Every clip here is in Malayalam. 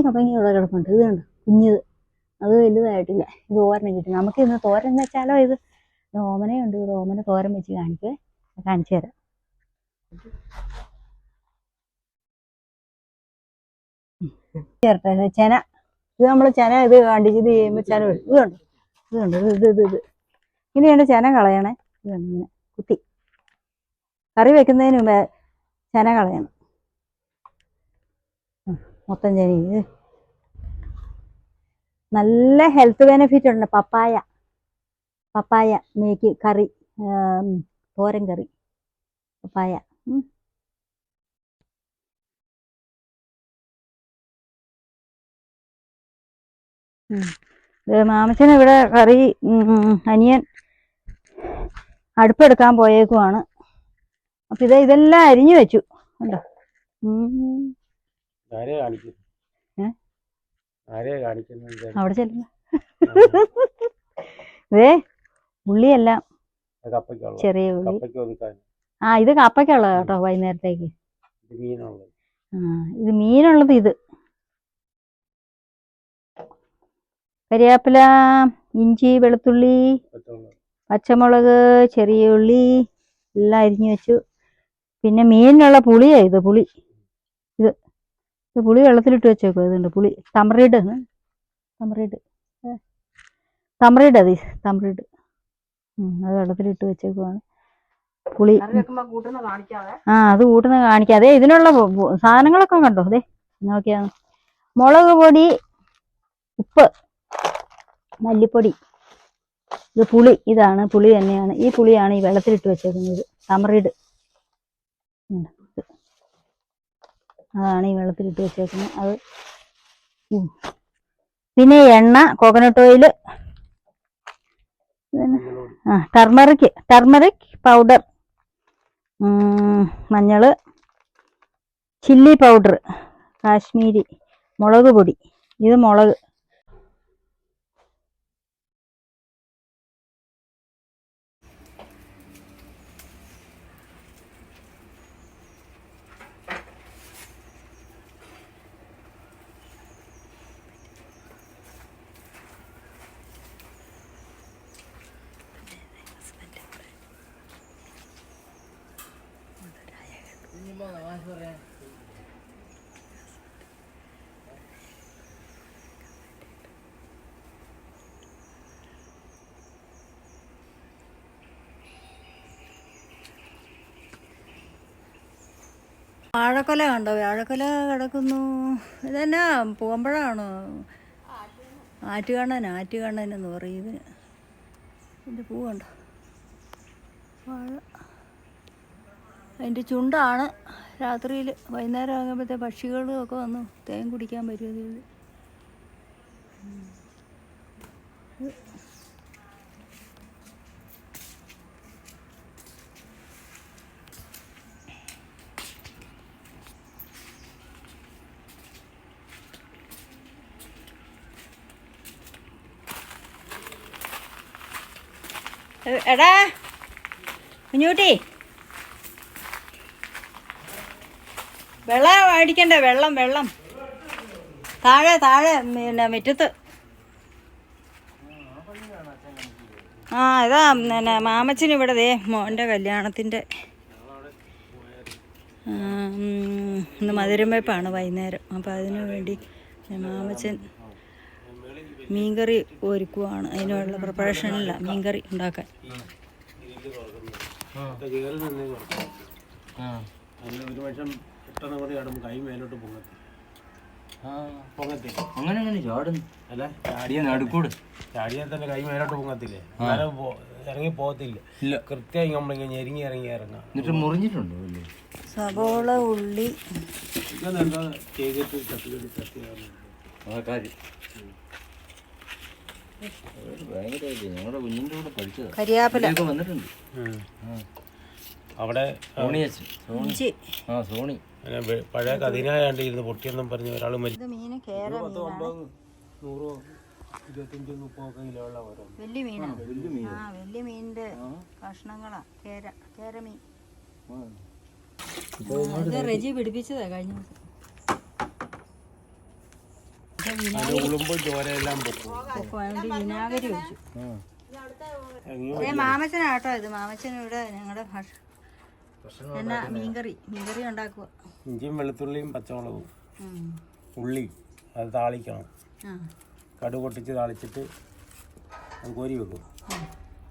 കപ്പങ്ങ ഇവിടെ കിടപ്പുണ്ട്. ഇത് കണ്ടോ കുഞ്ഞത്, അത് വലുതായിട്ടില്ല. ഇത് ഓരണം കിട്ടി. നമുക്ക് ഇന്ന് തോരൻ വെച്ചാലോ? ഇത് ഓമനയുണ്ട്. ഇവിടെ ഓമന തോരൻ വെച്ച് കാണിച്ചു തരാം. ചേർട്ടെ ചെന. ഇത് നമ്മൾ ചെന ഇത് കണ്ടിച്ച് ചെയ്യുമ്പോൾ ചെന വരും. ഇത് ഇങ്ങനെയാണ് ചെന കളയണേ. ഇത് ഇങ്ങനെ കുത്തി കറി വെക്കുന്നതിന് മുമ്പേ ചെന കളയണം. മൊത്തം ചെന. നല്ല ഹെൽത്ത് ബെനിഫിറ്റ് ഉണ്ട് പപ്പായ മേക്ക് കറി, തോരൻ കറി പപ്പായ. മാമച്ചന് ഇവിടെ കറി അനിയൻ അടുപ്പെടുക്കാൻ പോയേക്കുവാണ്. അപ്പൊ ഇതെല്ലാം അരിഞ്ഞു വെച്ചു. കണ്ടോ? അവിടെ ചെല്ലുന്ന ഉള്ളിയെല്ലാം ചെറിയ ഉള്ളി. ഇത് കപ്പയ്ക്കുള്ളത് കേട്ടോ, വൈകുന്നേരത്തേക്ക്. ഇത് മീനുള്ളത്. ഇത് കരിവേപ്പില, ഇഞ്ചി, വെളുത്തുള്ളി, പച്ചമുളക്, ചെറിയ ഉള്ളി എല്ലാം അരിഞ്ഞു വെച്ചു. പിന്നെ മീനിനുള്ള പുളിയാ ഇത്. ഇത് പുളി വെള്ളത്തിലിട്ട് വെച്ചേക്കോ. ഇതുണ്ട് പുളി. തമറിഡ് അത് വെള്ളത്തിലിട്ട് വെച്ചേക്കുവാണ്. പുളി അത് കൂട്ടുന്ന കാണിക്കാതെ. ഇതിനുള്ള സാധനങ്ങളൊക്കെ കണ്ടോ? അതെ നോക്കിയാ. മുളക് പൊടി, ഉപ്പ്, മല്ലിപ്പൊടി. ഇത് പുളി. ഇതാണ് പുളി തന്നെയാണ്. ഈ പുളിയാണ് ഈ വെള്ളത്തിലിട്ട് വെച്ചേക്കുന്നത്. തമറിഡ് അതാണ് ഈ വെള്ളത്തിലിട്ട് വെച്ചേക്കുന്നത്. അത് പിന്നെ എണ്ണ, കോക്കനട്ട് ഓയിൽ, ടർമറിക് പൗഡർ, മഞ്ഞള്, ചില്ലി പൗഡർ, കാശ്മീരി മുളക് പൊടി. ഇത് മുളക്. വാഴക്കൊല കണ്ടോ? വാഴക്കൊല കിടക്കുന്നു. ഇതെന്നാ പോകുമ്പോഴാണോ? ആറ്റുകണ്ണൻ എന്ന് പറയും ഇതിന്. ഇതിൻ്റെ പൂ കണ്ടോ? വാഴ. അതിൻ്റെ ചുണ്ടാണ്. രാത്രിയിൽ വൈകുന്നേരം ആകുമ്പോഴത്തെ പക്ഷികളും ഒക്കെ വന്ന് തേൻ കുടിക്കാൻ വരും ഇതിൽ. എടാ കുഞ്ഞൂട്ടി, വെള്ളം അടിക്കണ്ടേ? വെള്ളം താഴെ പിന്നെ മുറ്റത്ത്. ഇതാ പിന്നെ മാമച്ചന് ഇവിടെ മോൻ്റെ കല്യാണത്തിൻ്റെ ഇന്ന് മധുരം വെപ്പാണ് വൈകുന്നേരം. അപ്പോൾ അതിനു വേണ്ടി മാമച്ചൻ മീൻകറി ഒരുക്കുവാണ്. അതിനുള്ള പ്രിപ്പറേഷനില്ല മീൻകറി ഉണ്ടാക്കാൻ. അങ്ങനെ ചാടുന്നു. അല്ല ചാടിയാൽ തന്നെ കൈ മേലോട്ട് പൊങ്ങത്തില്ലേ? ഇറങ്ങി പോകത്തില്ല. കൃത്യമായി നമ്മളിങ്ങനെ ഞെരുങ്ങി ഇറങ്ങാം. എന്നിട്ട് മുറിഞ്ഞിട്ടുണ്ടോ? സവോള, ഉള്ളി ചെയ്തിട്ട് തട്ടി ഞങ്ങളുടെ കുഞ്ഞിൻ്റെ കൂടെ പഠിച്ചത്. കരിയാപ്പില വന്നിട്ടുണ്ട് അവിടെ. സോണി പഴയ കതിനായാണ്ട് ഇരുന്ന് പൊട്ടിയെന്നും പറഞ്ഞ് ഒരാൾ വലിയ മീനിന്റെ കഷ്ണങ്ങളാ. കേരമീൻ. റെജി പിടിപ്പിച്ചതാ കഴിഞ്ഞ ദിവസം. അതിന്റെ ഉളുമ്പും ചോരയെല്ലാം പൊക്കും. വേണ്ടി വിനാഗിരി ഒഴിച്ചു. ഇറങ്ങി മാമച്ചനാട്ടോ ഇത്. മാമച്ചൻ ഇവിടെ ഞങ്ങളുടെ ഭാഷ എന്നാ മീൻകറി ഉണ്ടാക്കുക. ഇഞ്ചിയും വെളുത്തുള്ളിയും പച്ചമുളകും ഉള്ളി അത് താളിക്കണം. കടുക് പൊട്ടിച്ച് താളിച്ചിട്ട് അത് കോരി വെക്കും.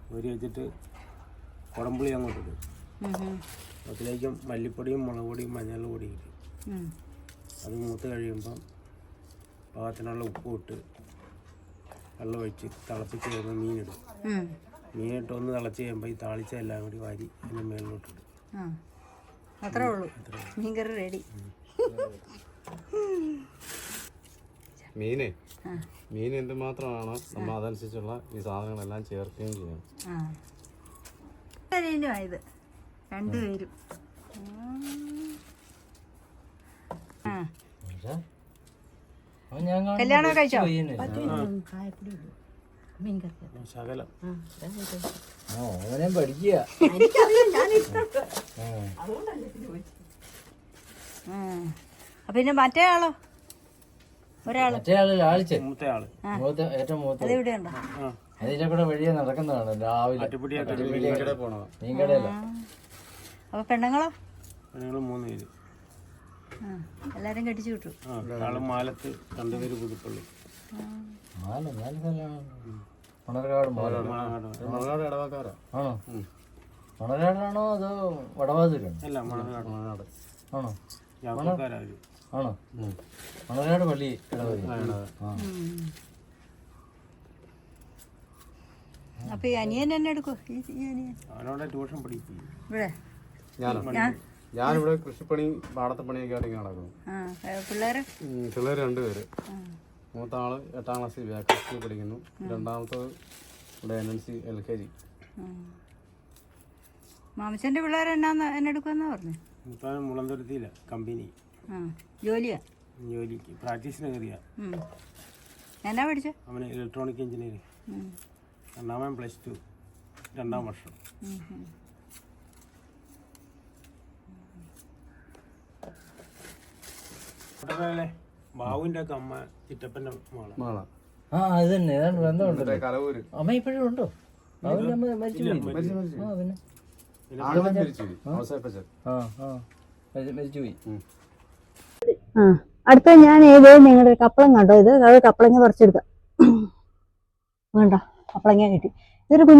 കോരി വെച്ചിട്ട് കുടംപുളി അങ്ങോട്ട് ഇടും. അതിലേക്കും മല്ലിപ്പൊടിയും മുളക് പൊടിയും മഞ്ഞൾ പൊടിയും ഇടും. അത് മൂത്ത് കഴിയുമ്പം പാകത്തിനുള്ള ഉപ്പ് ഇട്ട് വെള്ളം ഒഴിച്ച് തിളപ്പിച്ച് കഴിയുമ്പോൾ മീനിടും. മീനിട്ട് ഒന്ന് തിളച്ച് കഴിയുമ്പോൾ ഈ താളിച്ച എല്ലാം കൂടി വാരി അതിൻ്റെ മേളിലോട്ടിടും. അത്രേ ഉള്ളൂ, മീൻകറി റെഡി. മീൻ എന്തുമാത്രമാണ് നമ്മൾ അതനുസരിച്ചുള്ള ഈ സാധനങ്ങളെല്ലാം ചേർക്കുകയും ചെയ്യണം. ഇത് രണ്ടുപേരും കല്യാണം കഴിച്ചോ? ശകലം അവനെ പഠിക്കുക. പിന്നെ മറ്റേ ആളോ? മറ്റേ ആള് ലാളിച്ച് മൂത്തയാള് ഏറ്റവും മൂത്ത അതെവിടെയുണ്ടോ? അതിലെ കൂടെ വഴിയെ നടക്കുന്നതാണ് രാവിലെ മീൻകടയില. അപ്പൊ പെണ്ണുങ്ങളോ? ഞങ്ങൾ 3 പേര്. എല്ലാരും കെട്ടിച്ചു വിട്ടു. ആള് മാലത്ത്, 2 പേര് പുതുപ്പള്ളി. മണർകാട് മണർകാട് ഇടവക്കാരാ. ആണോ? മണർകാടാണോ അതോ വടവാതിലാണോ? അല്ല, മണർകാട് ആണോ? യാത്രക്കാരാര്. ആണോ? മണർകാട് പള്ളി ഇടവഴി. അപ്പൊ ഈ അനിയൻ എന്നെ എടുക്കോ? ഈ അനിയൻ അവനോടെ ട്യൂഷൻ പഠിക്കും. ഇവിടെ ഞാനിവിടെ കൃഷിപ്പണി പാടത്തെ പണിയൊക്കെ ആയിട്ട് ഇങ്ങനെ നടക്കുന്നു. പിള്ളേര് 2 പേര്. മൂത്ത ആള് 8ാം ക്ലാസ്സിൽ സ്കൂളിൽ പഠിക്കുന്നു. രണ്ടാമത്തത് ഇവിടെ NNC LKG. മാമച്ചന്റെ പിള്ളേർ എന്നാ എന്നെടുക്കുമെന്നാ പറഞ്ഞു. മൂത്താൻ മുളന്തുരുത്തിയില്ല കമ്പനി ജോലിയാ, ജോലിക്ക് പ്രാക്ടീസിന് കയറിയ. എന്നാ പഠിച്ചോ? അവന് ഇലക്ട്രോണിക് എഞ്ചിനീയറിംഗ്. രണ്ടാമൻ +2 2ാം വർഷം. ബാബുവിന്റെ ഒക്കെ അമ്മ ചിറ്റപ്പന്റെ മോളാ. അത് തന്നെ ഏതാണ്ട് ബന്ധമുണ്ടല്ലോ. കലവൂര്. അമ്മ ഇപ്പോഴും ഉണ്ടോ? അവന്റെ അമ്മ മരിച്ചുപോയി. മരിച്ചുപോയി. അടുത്ത ഞാൻ നിങ്ങളുടെ കപ്പളങ്ങ കണ്ടോ? ഇത് കപ്പളങ്ങ പറിച്ചെടുക്കാം. വേണ്ട, കപ്പളങ്ങ കിട്ടി. ഇതൊരു കുഞ്ഞു